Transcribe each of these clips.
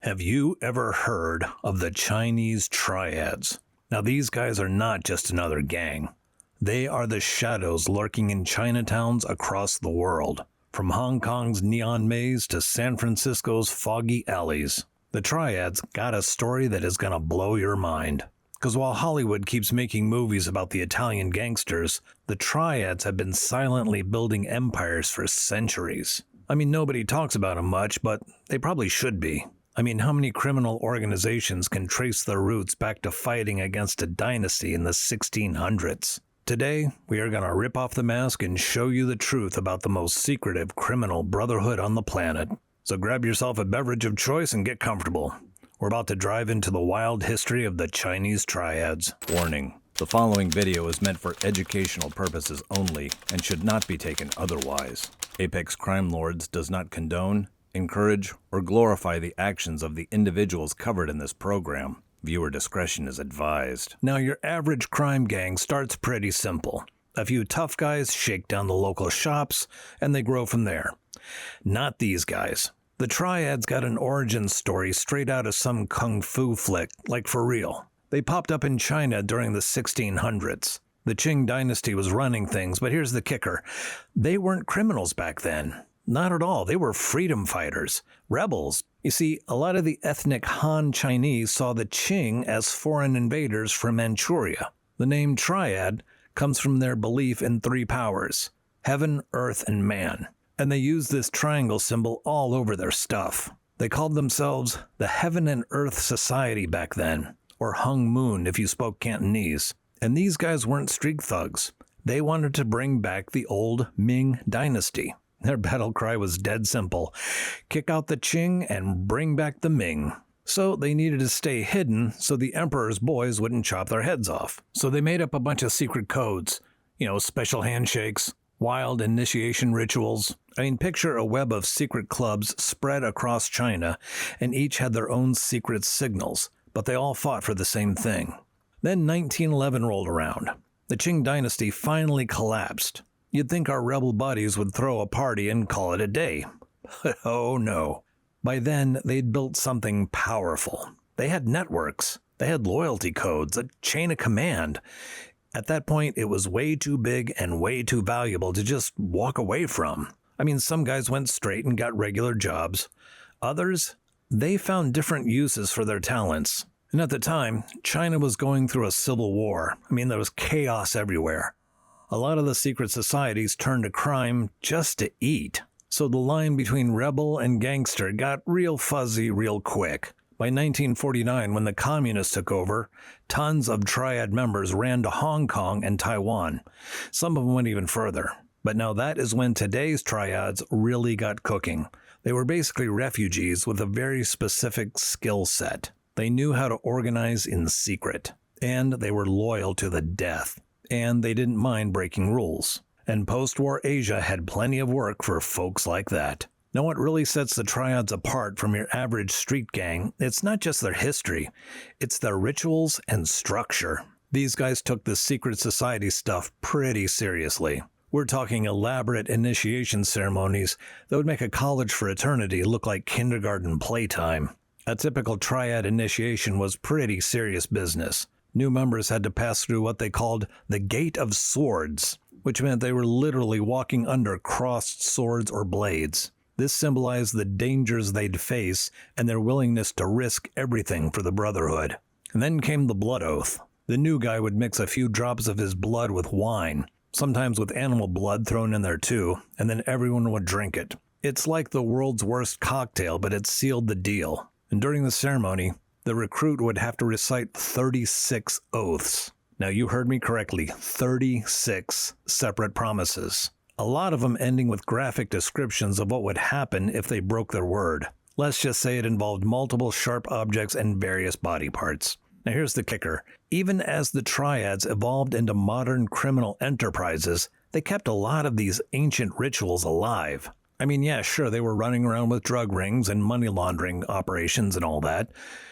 Have you ever heard of the Chinese Triads? Now, these guys are not just another gang. They are the shadows lurking in Chinatowns across the world, from Hong Kong's neon maze to San Francisco's foggy alleys. The Triads got a story that is going to blow your mind. Because while Hollywood keeps making movies about the Italian gangsters, the Triads have been silently building empires for centuries. I mean, nobody talks about them much, but they probably should be. I mean, how many criminal organizations can trace their roots back to fighting against a dynasty in the 1600s? Today, we are going to rip off the mask and show you the truth about the most secretive criminal brotherhood on the planet. So grab yourself a beverage of choice and get comfortable. We're about to drive into the wild history of the Chinese Triads. Warning: the following video is meant for educational purposes only and should not be taken otherwise. Apex Crime Lords does not condone, encourage, or glorify the actions of the individuals covered in this program. Viewer discretion is advised. Now, your average crime gang starts pretty simple. A few tough guys shake down the local shops, and they grow from there. Not these guys. The Triads got an origin story straight out of some kung fu flick, like for real. They popped up in China during the 1600s. The Qing dynasty was running things, but here's the kicker. They weren't criminals back then. Not at all. They were freedom fighters, rebels. You see, a lot of the ethnic Han Chinese saw the Qing as foreign invaders from Manchuria. The name Triad comes from their belief in three powers: heaven, earth, and man. And they used this triangle symbol all over their stuff. They called themselves the Heaven and Earth Society back then, or Hung Moon if you spoke Cantonese. And these guys weren't street thugs. They wanted to bring back the old Ming dynasty. Their battle cry was dead simple: kick out the Qing and bring back the Ming. So they needed to stay hidden so the emperor's boys wouldn't chop their heads off. So they made up a bunch of secret codes, special handshakes, wild initiation rituals. I mean, picture a web of secret clubs spread across China, and each had their own secret signals, but they all fought for the same thing. Then 1911 rolled around. The Qing dynasty finally collapsed. You'd think our rebel buddies would throw a party and call it a day. But oh no. By then, they'd built something powerful. They had networks. They had loyalty codes, a chain of command. At that point, it was way too big and way too valuable to just walk away from. I mean, some guys went straight and got regular jobs. Others, they found different uses for their talents. And at the time, China was going through a civil war. I mean, there was chaos everywhere. A lot of the secret societies turned to crime just to eat. So the line between rebel and gangster got real fuzzy real quick. By 1949, when the communists took over, tons of Triad members ran to Hong Kong and Taiwan. Some of them went even further. But now that is when today's Triads really got cooking. They were basically refugees with a very specific skill set. They knew how to organize in secret. And they were loyal to the death. And they didn't mind breaking rules. And post-war Asia had plenty of work for folks like that. Now, what really sets the Triads apart from your average street gang, it's not just their history, it's their rituals and structure. These guys took the secret society stuff pretty seriously. We're talking elaborate initiation ceremonies that would make a college fraternity look like kindergarten playtime. A typical Triad initiation was pretty serious business. New members had to pass through what they called the Gate of Swords, which meant they were literally walking under crossed swords or blades. This symbolized the dangers they'd face and their willingness to risk everything for the Brotherhood. And then came the blood oath. The new guy would mix a few drops of his blood with wine, sometimes with animal blood thrown in there too, and then everyone would drink it. It's like the world's worst cocktail, but it sealed the deal. And during the ceremony, the recruit would have to recite 36 oaths. Now, you heard me correctly, 36 separate promises. A lot of them ending with graphic descriptions of what would happen if they broke their word. Let's just say it involved multiple sharp objects and various body parts. Now here's the kicker. Even as the Triads evolved into modern criminal enterprises, they kept a lot of these ancient rituals alive. I mean, yeah, sure, they were running around with drug rings and money laundering operations and all that,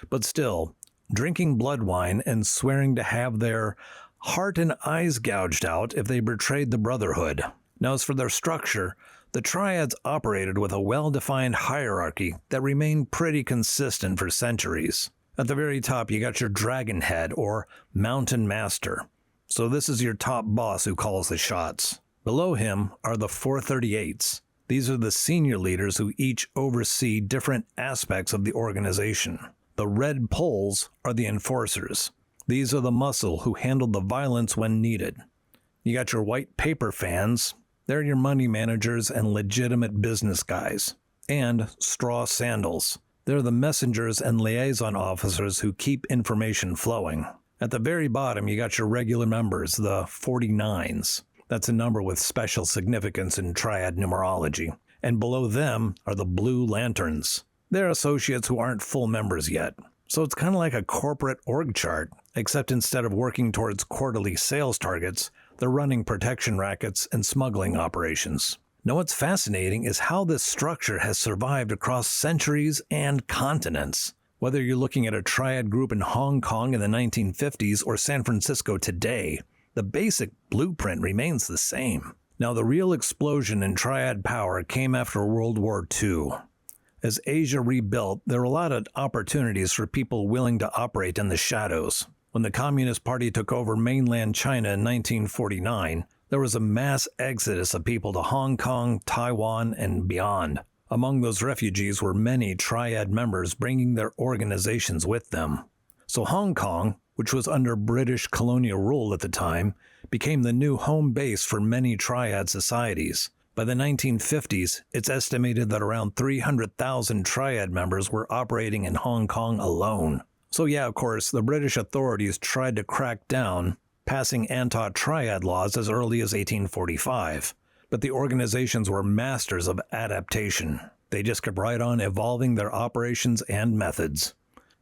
but still, drinking blood wine and swearing to have their heart and eyes gouged out if they betrayed the Brotherhood. Now, as for their structure, The Triads operated with a well-defined hierarchy that remained pretty consistent for centuries. At the very top, you got your Dragon Head, or Mountain Master. So this is your top boss who calls the shots. Below him are the 438s. These are the senior leaders who each oversee different aspects of the organization. The Red Poles are the enforcers. These are the muscle who handle the violence when needed. You got your White Paper Fans. They're your money managers and legitimate business guys. And Straw Sandals. They're the messengers and liaison officers who keep information flowing. At the very bottom, you got your regular members, the 49s. That's a number with special significance in Triad numerology. And below them are the Blue Lanterns. They're associates who aren't full members yet. So it's kind of like a corporate org chart, except instead of working towards quarterly sales targets, they're running protection rackets and smuggling operations. Now what's fascinating is how this structure has survived across centuries and continents. Whether you're looking at a triad group in Hong Kong in the 1950s or San Francisco today, the basic blueprint remains the same. Now the real explosion in triad power came after World War II. As Asia rebuilt, there were a lot of opportunities for people willing to operate in the shadows. When the Communist Party took over mainland China in 1949, there was a mass exodus of people to Hong Kong, Taiwan, and beyond. Among those refugees were many triad members bringing their organizations with them. So Hong Kong, which was under British colonial rule at the time, became the new home base for many triad societies. By the 1950s, it's estimated that around 300,000 triad members were operating in Hong Kong alone. So yeah, of course, the British authorities tried to crack down, passing anti-triad laws as early as 1845. But the organizations were masters of adaptation. They just kept right on evolving their operations and methods.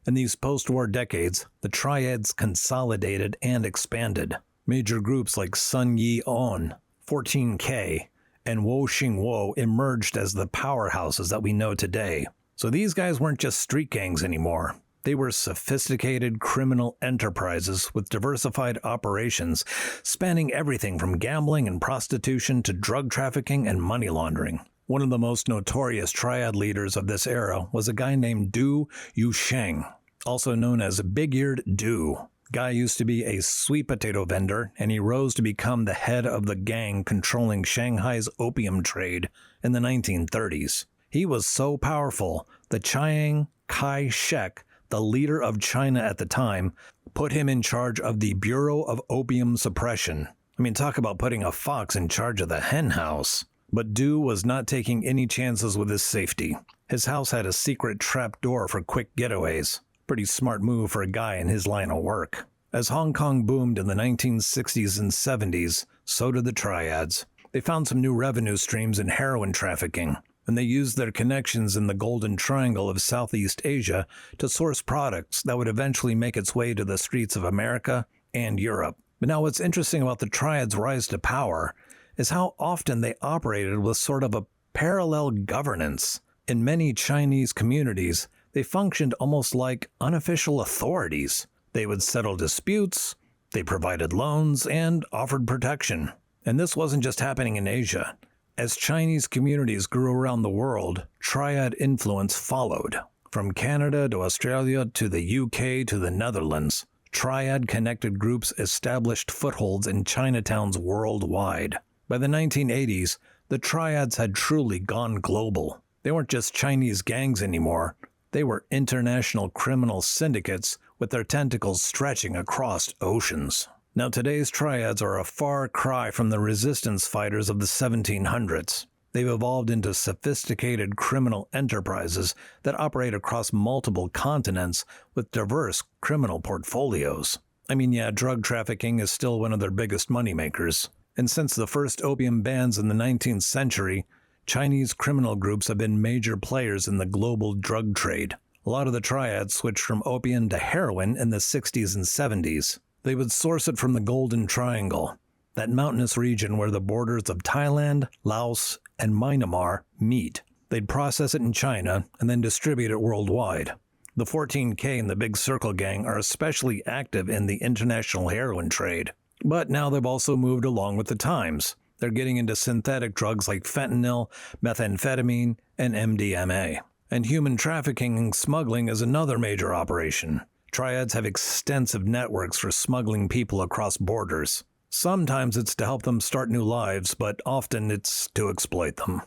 In these post-war decades, the Triads consolidated and expanded. Major groups like Sun Yee On, 14K, and Wo Xing Wo emerged as the powerhouses that we know today. So these guys weren't just street gangs anymore. They were sophisticated criminal enterprises with diversified operations spanning everything from gambling and prostitution to drug trafficking and money laundering. One of the most notorious triad leaders of this era was a guy named Du Yusheng, also known as Big-Eared Du. Guy used to be a sweet potato vendor, and he rose to become the head of the gang controlling Shanghai's opium trade in the 1930s. He was so powerful that Chiang Kai-shek, the leader of China at the time, put him in charge of the Bureau of Opium Suppression. I mean, talk about putting a fox in charge of the hen house. But Du was not taking any chances with his safety. His house had a secret trap door for quick getaways. Pretty smart move for a guy in his line of work. As Hong Kong boomed in the 1960s and 70s, so did the Triads. They found some new revenue streams in heroin trafficking, and they used their connections in the Golden Triangle of Southeast Asia to source products that would eventually make its way to the streets of America and Europe. But now what's interesting about the Triads' rise to power is how often they operated with sort of a parallel governance. In many Chinese communities, they functioned almost like unofficial authorities. They would settle disputes, they provided loans, and offered protection. And this wasn't just happening in Asia. As Chinese communities grew around the world, Triad influence followed. From Canada to Australia to the UK to the Netherlands, Triad-connected groups established footholds in Chinatowns worldwide. By the 1980s, the Triads had truly gone global. They weren't just Chinese gangs anymore. They were international criminal syndicates with their tentacles stretching across oceans. Now today's Triads are a far cry from the resistance fighters of the 1700s. They've evolved into sophisticated criminal enterprises that operate across multiple continents with diverse criminal portfolios. I mean, yeah, drug trafficking is still one of their biggest moneymakers. And since the first opium bans in the 19th century, Chinese criminal groups have been major players in the global drug trade. A lot of the Triads switched from opium to heroin in the 60s and 70s. They would source it from the Golden Triangle, that mountainous region where the borders of Thailand, Laos, and Myanmar meet. They'd process it in China and then distribute it worldwide. The 14K and the Big Circle Gang are especially active in the international heroin trade. But now they've also moved along with the times. They're getting into synthetic drugs like fentanyl, methamphetamine, and MDMA. And human trafficking and smuggling is another major operation. Triads have extensive networks for smuggling people across borders. Sometimes it's to help them start new lives, but often it's to exploit them.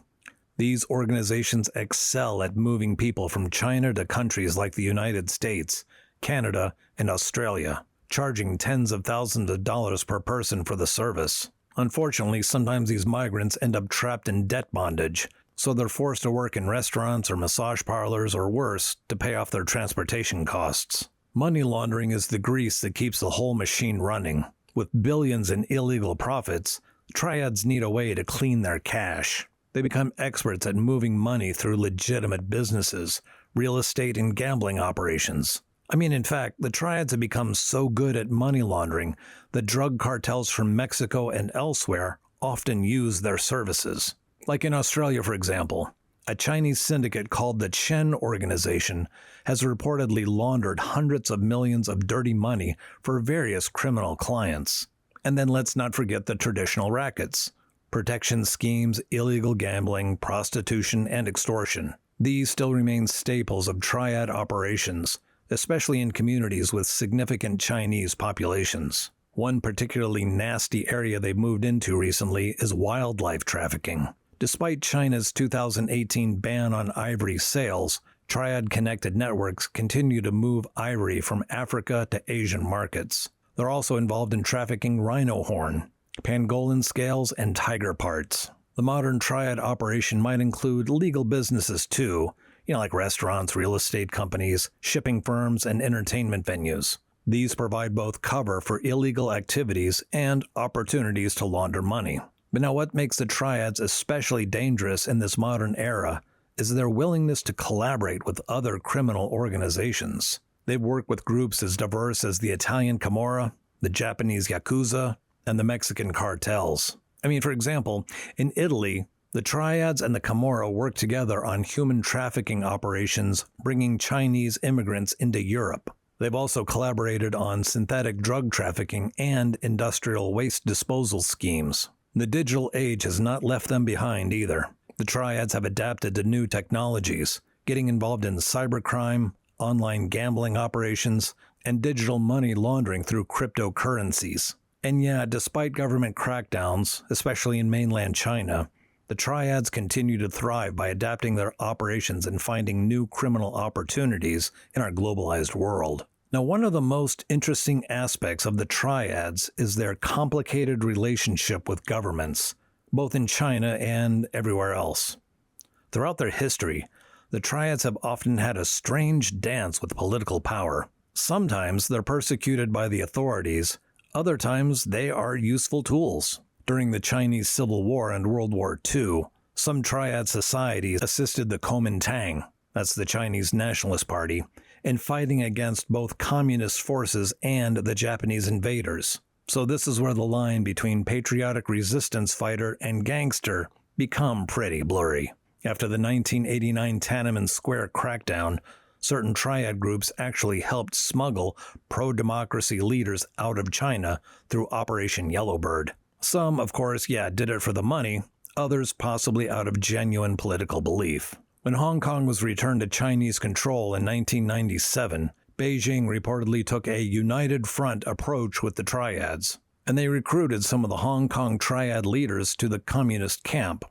These organizations excel at moving people from China to countries like the United States, Canada, and Australia, charging tens of thousands of dollars per person for the service. Unfortunately, sometimes these migrants end up trapped in debt bondage, so they're forced to work in restaurants or massage parlors or worse, to pay off their transportation costs. Money laundering is the grease that keeps the whole machine running. With billions in illegal profits, triads need a way to clean their cash. They become experts at moving money through legitimate businesses, real estate, and gambling operations. In fact, the triads have become so good at money laundering that drug cartels from Mexico and elsewhere often use their services. Like in Australia, for example, a Chinese syndicate called the Qing organization has reportedly laundered hundreds of millions of dirty money for various criminal clients. And then let's not forget the traditional rackets: protection schemes, illegal gambling, prostitution, and extortion. These still remain staples of triad operations, especially in communities with significant Chinese populations. One particularly nasty area they've moved into recently is wildlife trafficking. Despite China's 2018 ban on ivory sales, triad-connected networks continue to move ivory from Africa to Asian markets. They're also involved in trafficking rhino horn, pangolin scales, and tiger parts. The modern triad operation might include legal businesses too, like restaurants, real estate companies, shipping firms, and entertainment venues. These provide both cover for illegal activities and opportunities to launder money. But now what makes the triads especially dangerous in this modern era is their willingness to collaborate with other criminal organizations. They've worked with groups as diverse as the Italian Camorra, the Japanese Yakuza, and the Mexican cartels. For example, in Italy, the Triads and the Camorra work together on human trafficking operations, bringing Chinese immigrants into Europe. They've also collaborated on synthetic drug trafficking and industrial waste disposal schemes. The digital age has not left them behind either. The Triads have adapted to new technologies, getting involved in cybercrime, online gambling operations, and digital money laundering through cryptocurrencies. And yeah, despite government crackdowns, especially in mainland China, the Triads continue to thrive by adapting their operations and finding new criminal opportunities in our globalized world. Now, one of the most interesting aspects of the Triads is their complicated relationship with governments, both in China and everywhere else. Throughout their history, the Triads have often had a strange dance with political power. Sometimes they're persecuted by the authorities, other times they are useful tools. During the Chinese Civil War and World War II, some Triad societies assisted the Kuomintang, that's the Chinese Nationalist Party, in fighting against both communist forces and the Japanese invaders. So this is where the line between patriotic resistance fighter and gangster become pretty blurry. After the 1989 Tiananmen Square crackdown, certain Triad groups actually helped smuggle pro-democracy leaders out of China through Operation Yellowbird. Some, of course, did it for the money, others possibly out of genuine political belief. When Hong Kong was returned to Chinese control in 1997, Beijing reportedly took a united front approach with the Triads, and they recruited some of the Hong Kong Triad leaders to the communist camp.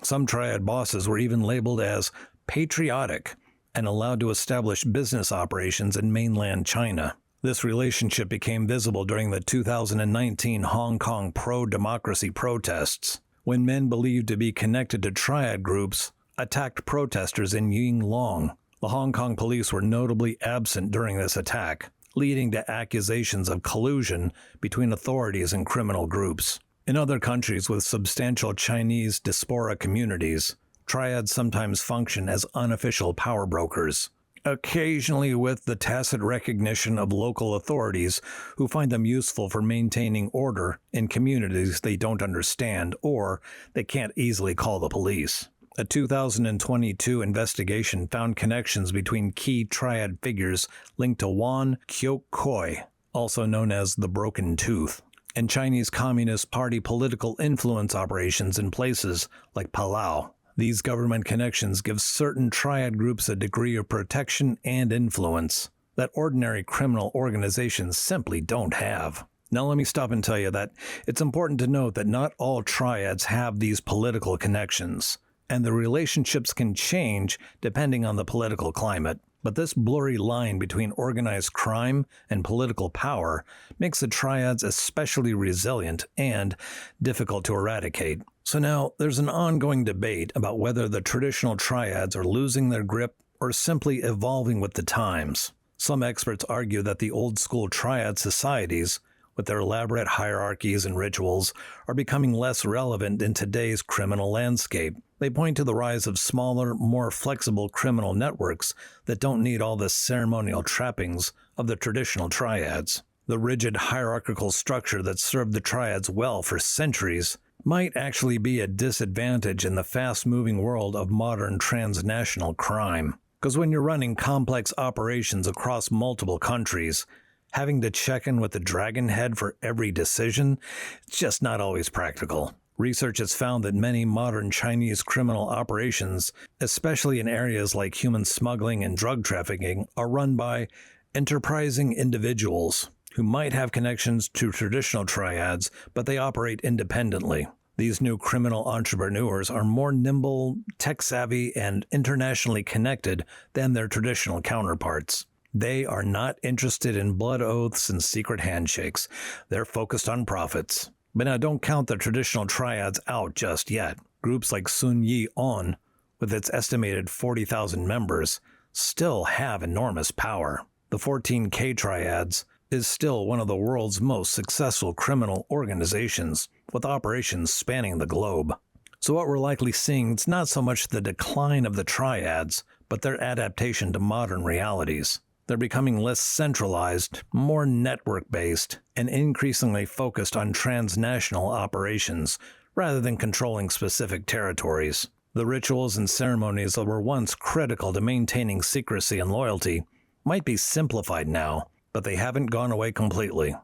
Some Triad bosses were even labeled as patriotic and allowed to establish business operations in mainland China. This relationship became visible during the 2019 Hong Kong pro-democracy protests, when men believed to be connected to Triad groups attacked protesters in Yinglong. The Hong Kong police were notably absent during this attack, leading to accusations of collusion between authorities and criminal groups. In other countries with substantial Chinese diaspora communities, Triads sometimes function as unofficial power brokers, occasionally with the tacit recognition of local authorities who find them useful for maintaining order in communities they don't understand or they can't easily call the police. A 2022 investigation found connections between key Triad figures linked to Wan Kyok Koi, also known as the Broken Tooth. and Chinese Communist Party political influence operations in places like Palau. These government connections give certain triad groups a degree of protection and influence that ordinary criminal organizations simply don't have. Now let me stop and tell you that it's important to note that not all triads have these political connections, and the relationships can change depending on the political climate. But this blurry line between organized crime and political power makes the triads especially resilient and difficult to eradicate. So now there's an ongoing debate about whether the traditional triads are losing their grip or simply evolving with the times. Some experts argue that the old-school triad societies, with their elaborate hierarchies and rituals, are becoming less relevant in today's criminal landscape. They point to the rise of smaller, more flexible criminal networks that don't need all the ceremonial trappings of the traditional triads. The rigid hierarchical structure that served the triads well for centuries might actually be a disadvantage in the fast-moving world of modern transnational crime. Because when you're running complex operations across multiple countries, having to check in with the dragon head for every decision, it's just not always practical. Research has found that many modern Chinese criminal operations, especially in areas like human smuggling and drug trafficking, are run by enterprising individuals who might have connections to traditional triads, but they operate independently. These new criminal entrepreneurs are more nimble, tech-savvy, and internationally connected than their traditional counterparts. They are not interested in blood oaths and secret handshakes. They're focused on profits. But now don't count the traditional triads out just yet. Groups like Sun Yee On, with its estimated 40,000 members, still have enormous power. The 14K Triads is still one of the world's most successful criminal organizations, with operations spanning the globe. So what we're likely seeing is not so much the decline of the triads, but their adaptation to modern realities. They're becoming less centralized, more network-based, and increasingly focused on transnational operations, rather than controlling specific territories. The rituals and ceremonies that were once critical to maintaining secrecy and loyalty might be simplified now, but they haven't gone away completely.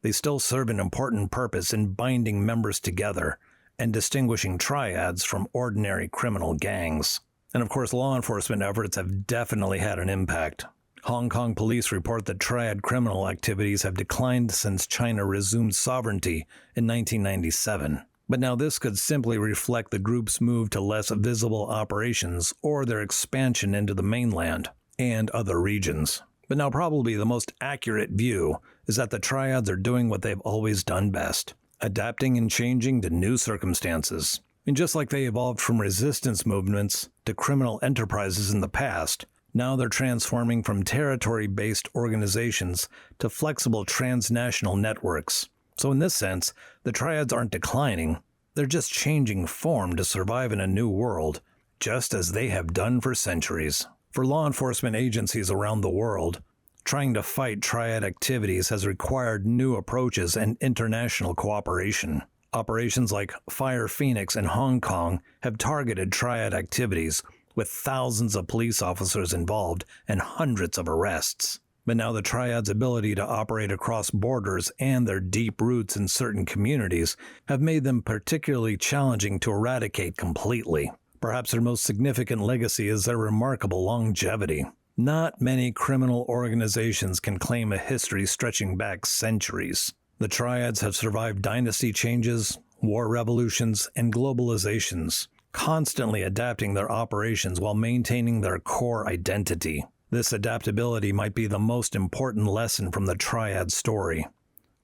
They still serve an important purpose in binding members together and distinguishing triads from ordinary criminal gangs. And of course, law enforcement efforts have definitely had an impact. Hong Kong police report that triad criminal activities have declined since China resumed sovereignty in 1997. But now this could simply reflect the group's move to less visible operations or their expansion into the mainland and other regions. But now probably the most accurate view is that the triads are doing what they've always done best, adapting and changing to new circumstances. And just like they evolved from resistance movements to criminal enterprises in the past, now they're transforming from territory-based organizations to flexible transnational networks. So in this sense, the triads aren't declining, they're just changing form to survive in a new world, just as they have done for centuries. For law enforcement agencies around the world, trying to fight triad activities has required new approaches and international cooperation. Operations like Fire Phoenix in Hong Kong have targeted triad activities, with thousands of police officers involved and hundreds of arrests. But now the triads' ability to operate across borders and their deep roots in certain communities have made them particularly challenging to eradicate completely. Perhaps their most significant legacy is their remarkable longevity. Not many criminal organizations can claim a history stretching back centuries. The triads have survived dynasty changes, war revolutions, and globalizations, constantly adapting their operations while maintaining their core identity. This adaptability might be the most important lesson from the triad story.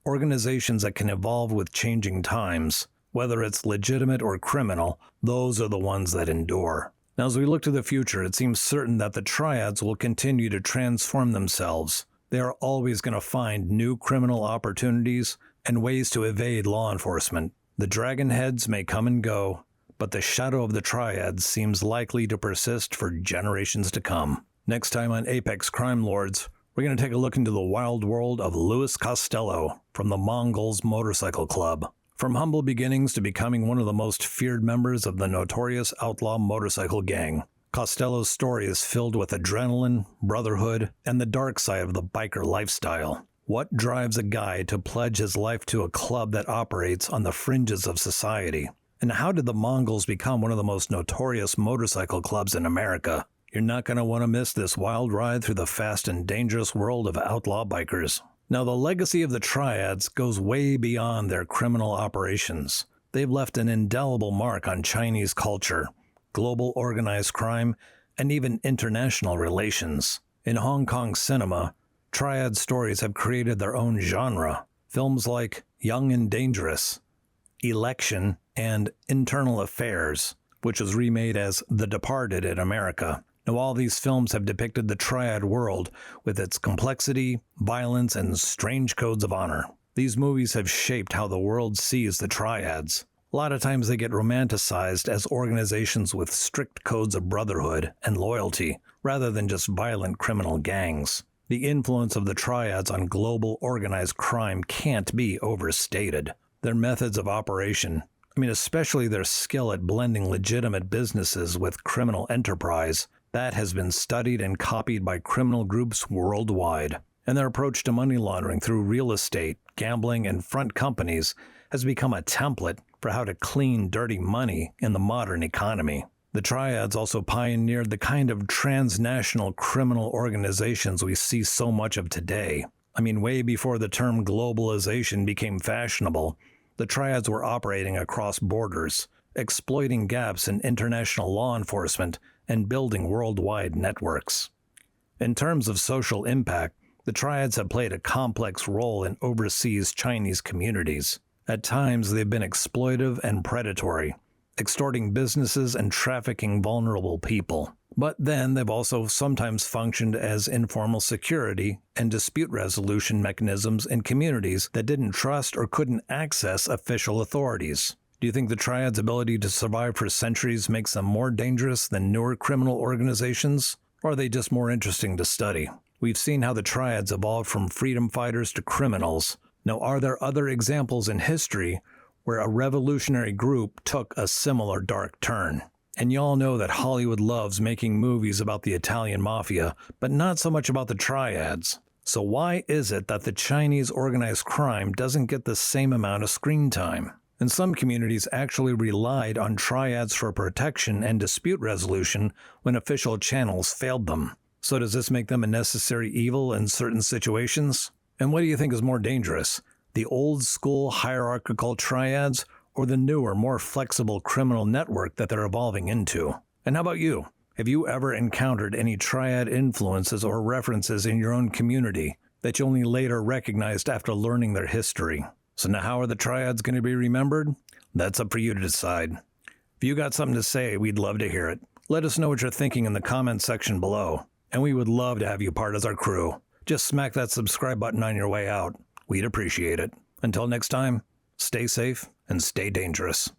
Organizations that can evolve with changing times, whether it's legitimate or criminal, those are the ones that endure. Now, as we look to the future, it seems certain that the triads will continue to transform themselves. They are always going to find new criminal opportunities and ways to evade law enforcement. The dragon heads may come and go, but the shadow of the triads seems likely to persist for generations to come. Next time on Apex Crime Lords, we're going to take a look into the wild world of Louis Costello from the Mongols Motorcycle Club. From humble beginnings to becoming one of the most feared members of the notorious outlaw motorcycle gang, Costello's story is filled with adrenaline, brotherhood, and the dark side of the biker lifestyle. What drives a guy to pledge his life to a club that operates on the fringes of society? And how did the Mongols become one of the most notorious motorcycle clubs in America? You're not going to want to miss this wild ride through the fast and dangerous world of outlaw bikers. Now, the legacy of the Triads goes way beyond their criminal operations. They've left an indelible mark on Chinese culture, global organized crime, and even international relations. In Hong Kong cinema, Triad stories have created their own genre. Films like Young and Dangerous, Election, and Internal Affairs, which was remade as The Departed in America. Now, all these films have depicted the Triad world with its complexity, violence, and strange codes of honor. These movies have shaped how the world sees the Triads. A lot of times they get romanticized as organizations with strict codes of brotherhood and loyalty, rather than just violent criminal gangs. The influence of the Triads on global organized crime can't be overstated. Their methods of operation, especially their skill at blending legitimate businesses with criminal enterprise, that has been studied and copied by criminal groups worldwide. And their approach to money laundering through real estate, gambling, and front companies has become a template for how to clean dirty money in the modern economy. The Triads also pioneered the kind of transnational criminal organizations we see so much of today. Way before the term globalization became fashionable, the Triads were operating across borders, exploiting gaps in international law enforcement and building worldwide networks. In terms of social impact, the Triads have played a complex role in overseas Chinese communities. At times, they've been exploitive and predatory, extorting businesses and trafficking vulnerable people. But then they've also sometimes functioned as informal security and dispute resolution mechanisms in communities that didn't trust or couldn't access official authorities. Do you think the Triads' ability to survive for centuries makes them more dangerous than newer criminal organizations? Or are they just more interesting to study? We've seen how the Triads evolved from freedom fighters to criminals. Now, are there other examples in history where a revolutionary group took a similar dark turn? And y'all know that Hollywood loves making movies about the Italian Mafia, but not so much about the Triads. So why is it that the Chinese organized crime doesn't get the same amount of screen time? And some communities actually relied on Triads for protection and dispute resolution when official channels failed them. So does this make them a necessary evil in certain situations? And what do you think is more dangerous, the old-school hierarchical Triads or the newer, more flexible criminal network that they're evolving into? And how about you? Have you ever encountered any Triad influences or references in your own community that you only later recognized after learning their history? So now how are the Triads going to be remembered? That's up for you to decide. If you got something to say, we'd love to hear it. Let us know what you're thinking in the comments section below. And we would love to have you part as our crew. Just smack that subscribe button on your way out. We'd appreciate it. Until next time, stay safe and stay dangerous.